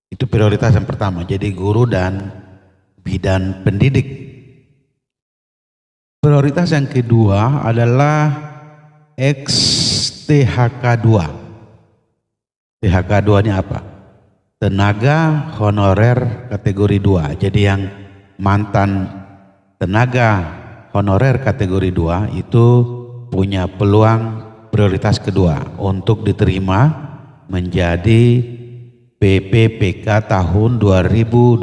Itu prioritas yang pertama, jadi guru dan bidan pendidik. Prioritas yang kedua adalah XTHK2. THK2 ini apa? Tenaga honorer kategori 2. Jadi yang mantan tenaga honorer kategori 2 itu punya peluang prioritas kedua untuk diterima menjadi PPPK tahun 2024.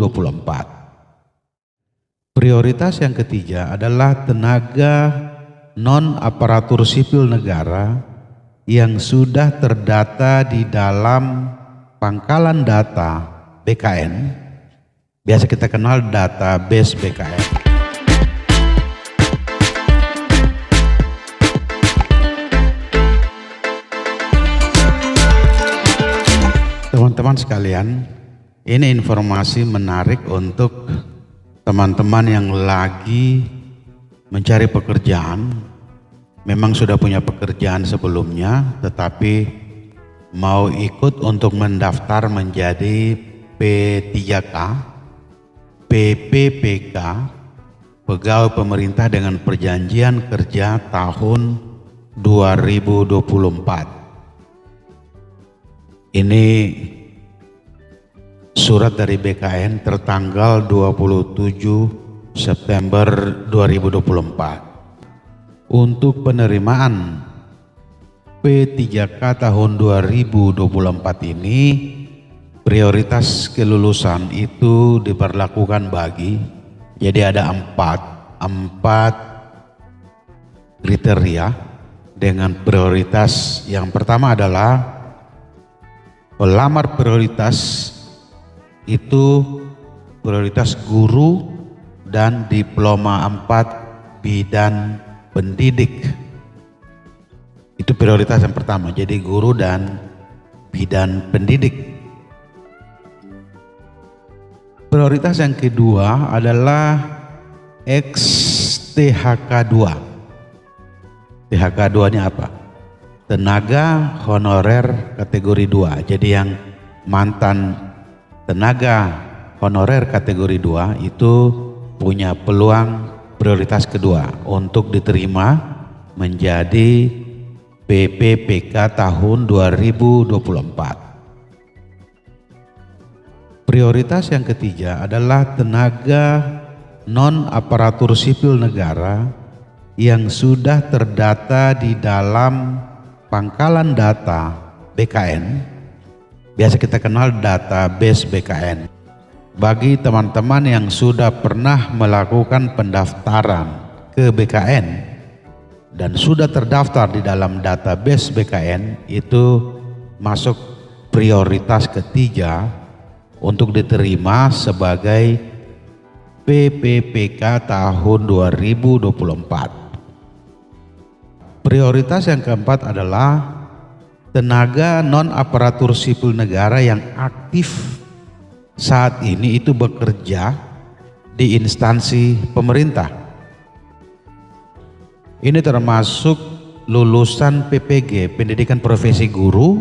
Prioritas yang ketiga adalah tenaga non-aparatur sipil negara yang sudah terdata di dalam pangkalan data BKN, biasa kita kenal database BKN. Teman-teman sekalian, ini informasi menarik untuk teman-teman yang lagi mencari pekerjaan, memang sudah punya pekerjaan sebelumnya, tetapi mau ikut untuk mendaftar menjadi P3K, PPPK, Pegawai Pemerintah dengan Perjanjian Kerja tahun 2024. Ini surat dari BKN tertanggal 27 September 2024. Untuk penerimaan P3K tahun 2024 ini, prioritas kelulusan itu diberlakukan bagi, jadi ada empat kriteria dengan prioritas. Yang pertama adalah pelamar prioritas itu prioritas guru dan diploma 4 bidan pendidik. Itu prioritas yang pertama, jadi guru dan bidan pendidik. Prioritas yang kedua adalah XTHK2. THK2 ini apa? Tenaga honorer kategori 2. Jadi yang mantan tenaga honorer kategori 2 itu punya peluang prioritas kedua untuk diterima menjadi PPPK tahun 2024. Prioritas yang ketiga adalah tenaga non-aparatur sipil negara yang sudah terdata di dalam pangkalan data BKN, biasa kita kenal database BKN. Bagi teman-teman yang sudah pernah melakukan pendaftaran ke BKN dan sudah terdaftar di dalam database BKN, itu masuk prioritas ketiga untuk diterima sebagai PPPK tahun 2024. Prioritas yang keempat adalah tenaga non-aparatur sipil negara yang aktif saat ini itu bekerja di instansi pemerintah. Ini termasuk lulusan PPG, pendidikan profesi guru,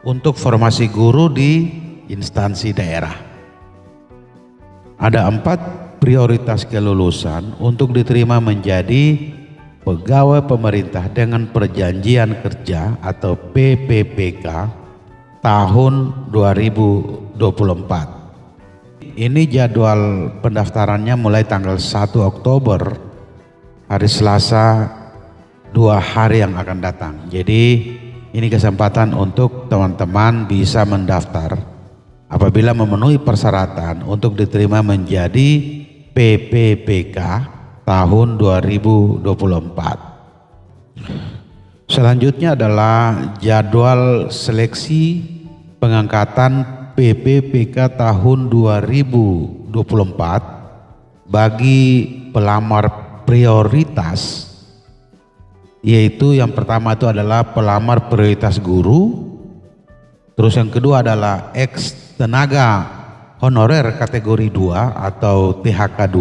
untuk formasi guru di instansi daerah. Ada 4 prioritas kelulusan untuk diterima menjadi pegawai pemerintah dengan perjanjian kerja atau PPPK tahun 2024. Ini jadwal pendaftarannya mulai tanggal 1 Oktober, hari Selasa, 2 hari yang akan datang. Jadi ini kesempatan untuk teman-teman bisa mendaftar apabila memenuhi persyaratan untuk diterima menjadi PPPK tahun 2024. Selanjutnya adalah jadwal seleksi pengangkatan PPPK tahun 2024 bagi pelamar prioritas, yaitu yang pertama itu adalah pelamar prioritas guru, terus yang kedua adalah ex tenaga honorer kategori 2 atau THK2,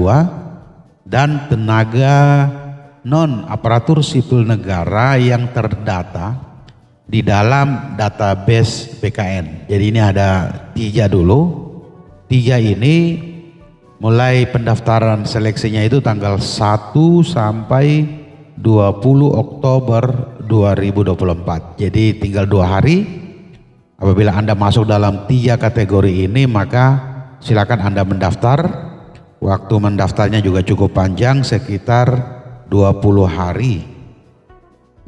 dan tenaga non aparatur sipil negara yang terdata di dalam database BKN. Jadi ini ada 3 dulu. 3 ini mulai pendaftaran seleksinya itu tanggal 1 sampai 20 Oktober 2024. Jadi tinggal 2 hari. Apabila Anda masuk dalam 3 kategori ini, maka silakan Anda mendaftar. Waktu mendaftarnya juga cukup panjang, sekitar 20 hari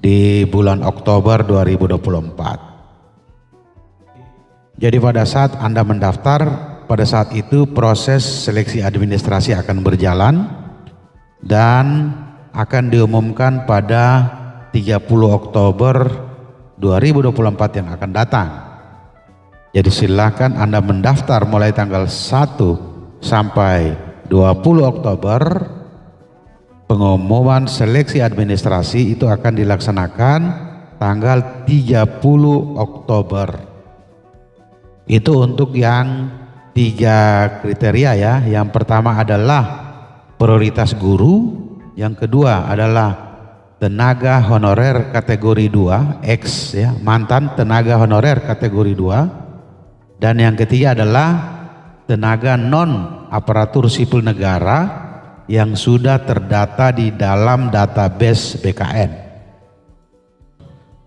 di bulan Oktober 2024. Jadi pada saat Anda mendaftar, pada saat itu proses seleksi administrasi akan berjalan dan akan diumumkan pada 30 Oktober 2024 yang akan datang. Jadi silakan Anda mendaftar mulai tanggal 1 sampai 20 Oktober. Pengumuman seleksi administrasi itu akan dilaksanakan tanggal 30 Oktober. Itu untuk yang 3 kriteria ya. Yang pertama adalah prioritas guru, yang kedua adalah tenaga honorer kategori 2, ex ya, mantan tenaga honorer kategori 2, dan yang ketiga adalah tenaga non aparatur sipil negara yang sudah terdata di dalam database BKN.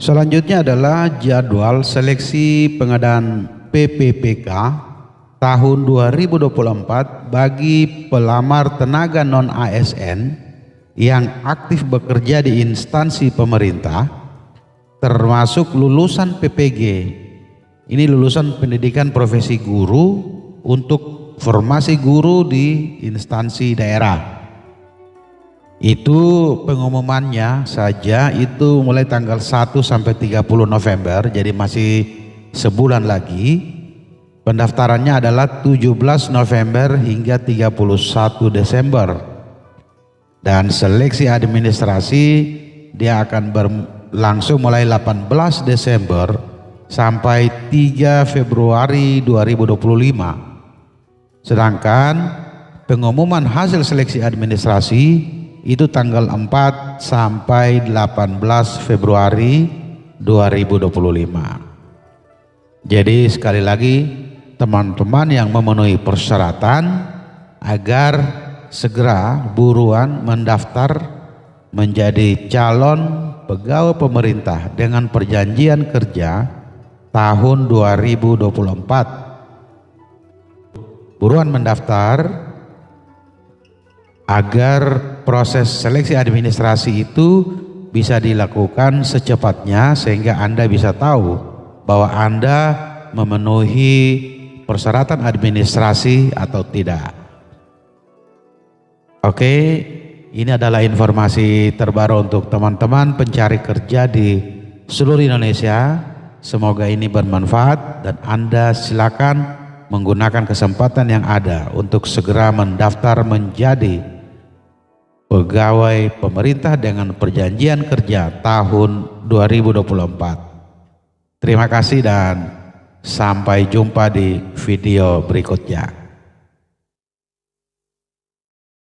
Selanjutnya adalah jadwal seleksi pengadaan PPPK tahun 2024 bagi pelamar tenaga non ASN yang aktif bekerja di instansi pemerintah, termasuk lulusan PPG. Ini lulusan pendidikan profesi guru untuk formasi guru di instansi daerah. Itu pengumumannya saja itu mulai tanggal 1 sampai 30 November, jadi masih sebulan lagi. Pendaftarannya adalah 17 November hingga 31 Desember. Dan seleksi administrasi dia akan berlangsung mulai 18 Desember sampai 3 Februari 2025. Sedangkan pengumuman hasil seleksi administrasi itu tanggal 4 sampai 18 Februari 2025. Jadi sekali lagi teman-teman yang memenuhi persyaratan agar segera buruan mendaftar menjadi calon pegawai pemerintah dengan perjanjian kerja tahun 2024. Buruan mendaftar agar proses seleksi administrasi itu bisa dilakukan secepatnya sehingga Anda bisa tahu bahwa Anda memenuhi persyaratan administrasi atau tidak. Oke, ini adalah informasi terbaru untuk teman-teman pencari kerja di seluruh Indonesia. Semoga ini bermanfaat dan Anda silakan menggunakan kesempatan yang ada untuk segera mendaftar menjadi pegawai pemerintah dengan perjanjian kerja tahun 2024. Terima kasih dan sampai jumpa di video berikutnya.